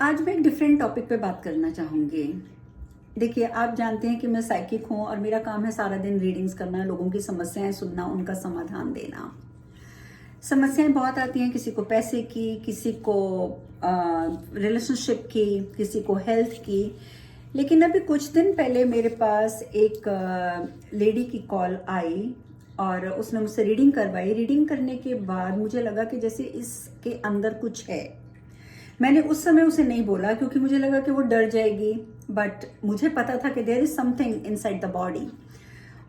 आज मैं एक डिफरेंट टॉपिक पे बात करना चाहूँगी। देखिए, आप जानते हैं कि मैं साइकिक हूँ और मेरा काम है सारा दिन रीडिंग्स करना, लोगों की समस्याएं सुनना, उनका समाधान देना। समस्याएं बहुत आती हैं, किसी को पैसे की, किसी को रिलेशनशिप की, किसी को हेल्थ की। लेकिन अभी कुछ दिन पहले मेरे पास एक लेडी की कॉल आई और उसने मुझसे रीडिंग करवाई। रीडिंग करने के बाद मुझे लगा कि जैसे इसके अंदर कुछ है। मैंने उस समय उसे नहीं बोला क्योंकि मुझे लगा कि वो डर जाएगी, बट मुझे पता था कि there is something inside the body.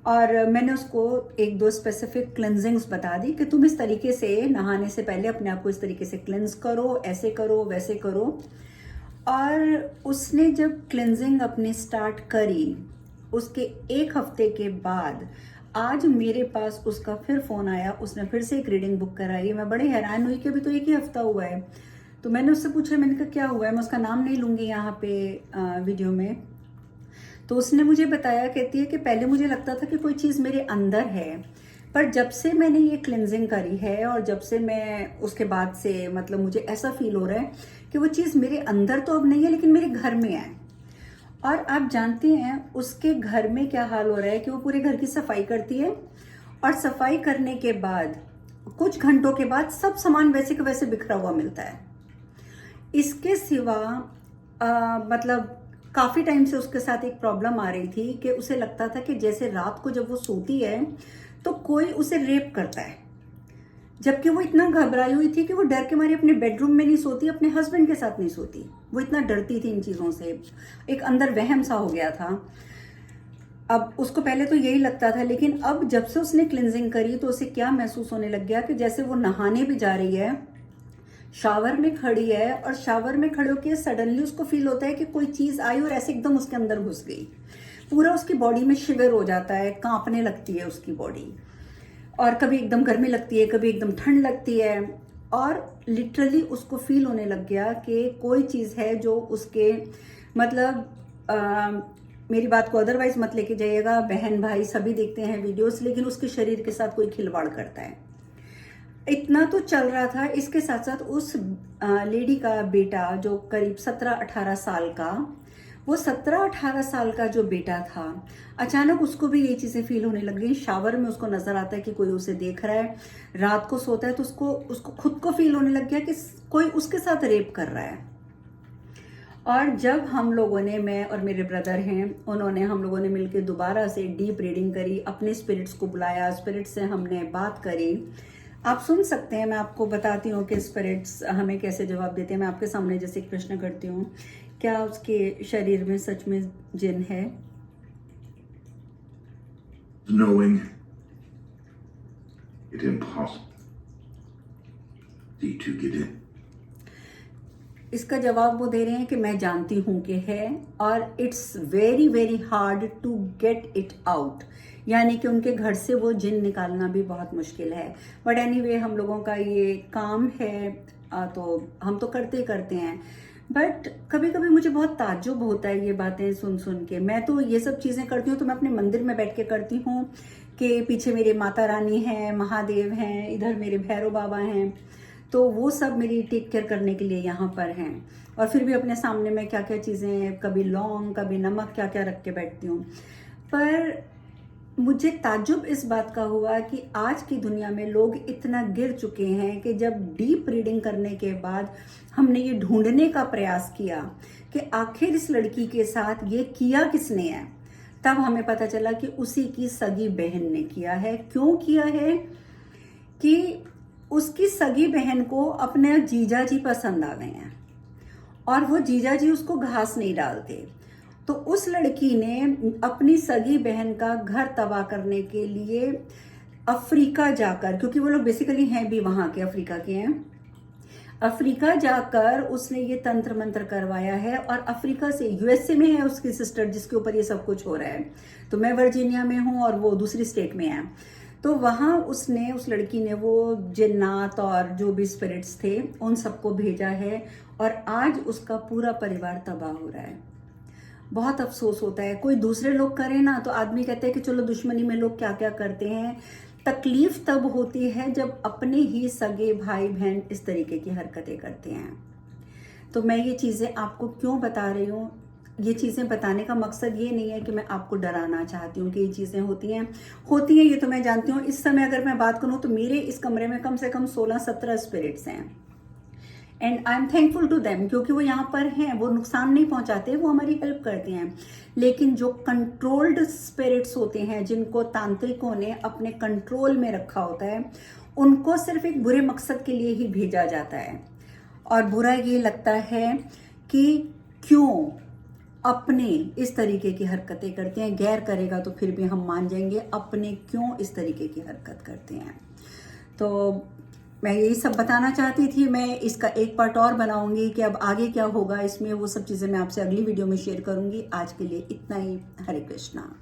और मैंने उसको एक दो स्पेसिफिक क्लेंजिंग्स बता दी कि तुम इस तरीके से नहाने से पहले अपने आप को इस तरीके से क्लेंज करो, ऐसे करो, वैसे करो। और उसने जब क्लेंजिंग अपनी स्टार्ट करी, उसके एक हफ्ते के बाद आज मेरे पास उसका फिर फोन आया। उसने फिर से एक रीडिंग बुक कराई। मैं बड़े हैरान हुई कि अभी तो एक ही हफ्ता हुआ है। तो मैंने उससे पूछा, मैंने कहा क्या हुआ है। मैं उसका नाम नहीं लूंगी यहाँ पे वीडियो में। तो उसने मुझे बताया, कहती है कि पहले मुझे लगता था कि कोई चीज़ मेरे अंदर है, पर जब से मैंने ये क्लेंजिंग करी है और जब से मैं उसके बाद से मतलब मुझे ऐसा फील हो रहा है कि वो चीज़ मेरे अंदर तो अब नहीं है, लेकिन मेरे घर में है। और आप जानते हैं उसके घर में क्या हाल हो रहा है कि वो पूरे घर की सफाई करती है और सफाई करने के बाद कुछ घंटों के बाद सब सामान वैसे के वैसे बिखरा हुआ मिलता है। इसके सिवा मतलब काफ़ी टाइम से उसके साथ एक प्रॉब्लम आ रही थी कि उसे लगता था कि जैसे रात को जब वो सोती है तो कोई उसे रेप करता है। जबकि वो इतना घबराई हुई थी कि वो डर के मारे अपने बेडरूम में नहीं सोती, अपने हस्बैंड के साथ नहीं सोती। वो इतना डरती थी इन चीज़ों से, एक अंदर वहम सा हो गया था। अब उसको पहले तो यही लगता था, लेकिन अब जब से उसने क्लिनजिंग करी तो उसे क्या महसूस होने लग गया कि जैसे वो नहाने भी जा रही है, शावर में खड़ी है और शावर में खड़े होकर सडनली उसको फील होता है कि कोई चीज आई और ऐसे एकदम उसके अंदर घुस गई। पूरा उसकी बॉडी में शिविर हो जाता है, कांपने लगती है उसकी बॉडी। और कभी एकदम गर्मी लगती है, कभी एकदम ठंड लगती है। और लिटरली उसको फील होने लग गया कि कोई चीज है जो उसके मतलब मेरी बात को अदरवाइज मत लेके जाइएगा, बहन भाई सभी देखते हैं वीडियोस, लेकिन उसके शरीर के साथ कोई खिलवाड़ करता है। इतना तो चल रहा था। इसके साथ साथ उस लेडी का बेटा जो करीब 17-18 साल का, वो 17-18 साल का जो बेटा था, अचानक उसको भी ये चीजें फील होने लग गई। शावर में उसको नजर आता है कि कोई उसे देख रहा है। रात को सोता है तो उसको उसको खुद को फील होने लग गया कि कोई उसके साथ रेप कर रहा है। और जब हम लोगों ने, मैं और मेरे ब्रदर हैं, उन्होंने, हम लोगों ने मिलकर दोबारा से डीप रीडिंग करी, अपने स्पिरिट्स को बुलाया, स्पिरिट से हमने बात करी। आप सुन सकते हैं, मैं आपको बताती हूँ कि स्पिरिट्स हमें कैसे जवाब देते हैं। मैं आपके सामने जैसे एक प्रश्न करती हूँ, क्या उसके शरीर में सच में जिन है? Knowing it impossible for you to get in. इसका जवाब वो दे रहे हैं कि मैं जानती हूं कि है, और it's very very hard to get it out. यानी कि उनके घर से वो जिन निकालना भी बहुत मुश्किल है। बट एनीवे, हम लोगों का ये काम है, तो हम तो करते ही करते हैं। बट कभी कभी मुझे बहुत ताज्जुब होता है ये बातें सुन सुन के। मैं तो ये सब चीज़ें करती हूँ तो मैं अपने मंदिर में बैठ के करती हूँ कि पीछे मेरे माता रानी हैं, महादेव हैं, इधर मेरे भैरव बाबा हैं, तो वो सब मेरी टेक केयर करने के लिए यहाँ पर हैं। और फिर भी अपने सामने में क्या क्या चीज़ें, कभी लौंग, कभी नमक, क्या क्या रख के बैठती हूँ। पर मुझे ताज्जुब इस बात का हुआ कि आज की दुनिया में लोग इतना गिर चुके हैं कि जब डीप रीडिंग करने के बाद हमने ये ढूंढने का प्रयास किया कि आखिर इस लड़की के साथ ये किया किसने है, तब हमें पता चला कि उसी की सगी बहन ने किया है। क्यों किया है? कि उसकी सगी बहन को अपने जीजा जी पसंद आ गए हैं और वो जीजा जी उसको घास नहीं डालते। तो उस लड़की ने अपनी सगी बहन का घर तबाह करने के लिए अफ्रीका जाकर, क्योंकि वो लोग बेसिकली हैं भी वहां के, अफ्रीका के हैं, अफ्रीका जाकर उसने ये तंत्र मंत्र करवाया है। और अफ्रीका से, यूएसए में है उसकी सिस्टर जिसके ऊपर ये सब कुछ हो रहा है। तो मैं वर्जीनिया में हूँ और वो दूसरी स्टेट में है। तो वहां उसने, उस लड़की ने वो जिन्नात और जो भी स्पिरिट्स थे उन सबको भेजा है और आज उसका पूरा परिवार तबाह हो रहा है। बहुत अफसोस होता है। कोई दूसरे लोग करें ना तो आदमी कहते हैं कि चलो, दुश्मनी में लोग क्या क्या करते हैं। तकलीफ तब होती है जब अपने ही सगे भाई बहन इस तरीके की हरकतें करते हैं। तो मैं ये चीज़ें आपको क्यों बता रही हूँ, ये चीज़ें बताने का मकसद ये नहीं है कि मैं आपको डराना चाहती हूँ कि ये चीज़ें होती हैं ये तो मैं जानती हूँ। इस समय अगर मैं बात करूँ तो मेरे इस कमरे में कम से कम 16-17 स्पिरिट्स हैं and I am thankful to them, क्योंकि वो यहाँ पर हैं, वो नुकसान नहीं पहुँचाते, वो हमारी हेल्प करते हैं। लेकिन जो कंट्रोल्ड स्पिरिट्स होते हैं, जिनको तांत्रिकों ने अपने कंट्रोल में रखा होता है, उनको सिर्फ एक बुरे मकसद के लिए ही भेजा जाता है। और बुरा ये लगता है कि क्यों अपने इस तरीके की हरकतें करते हैं। गैर करेगा तो फिर भी हम मान जाएंगे, अपने क्यों इस तरीके की हरकत करते हैं। तो मैं यही सब बताना चाहती थी। मैं इसका एक पार्ट और बनाऊंगी कि अब आगे क्या होगा इसमें, वो सब चीज़ें मैं आपसे अगली वीडियो में शेयर करूंगी। आज के लिए इतना ही। हरे कृष्णा।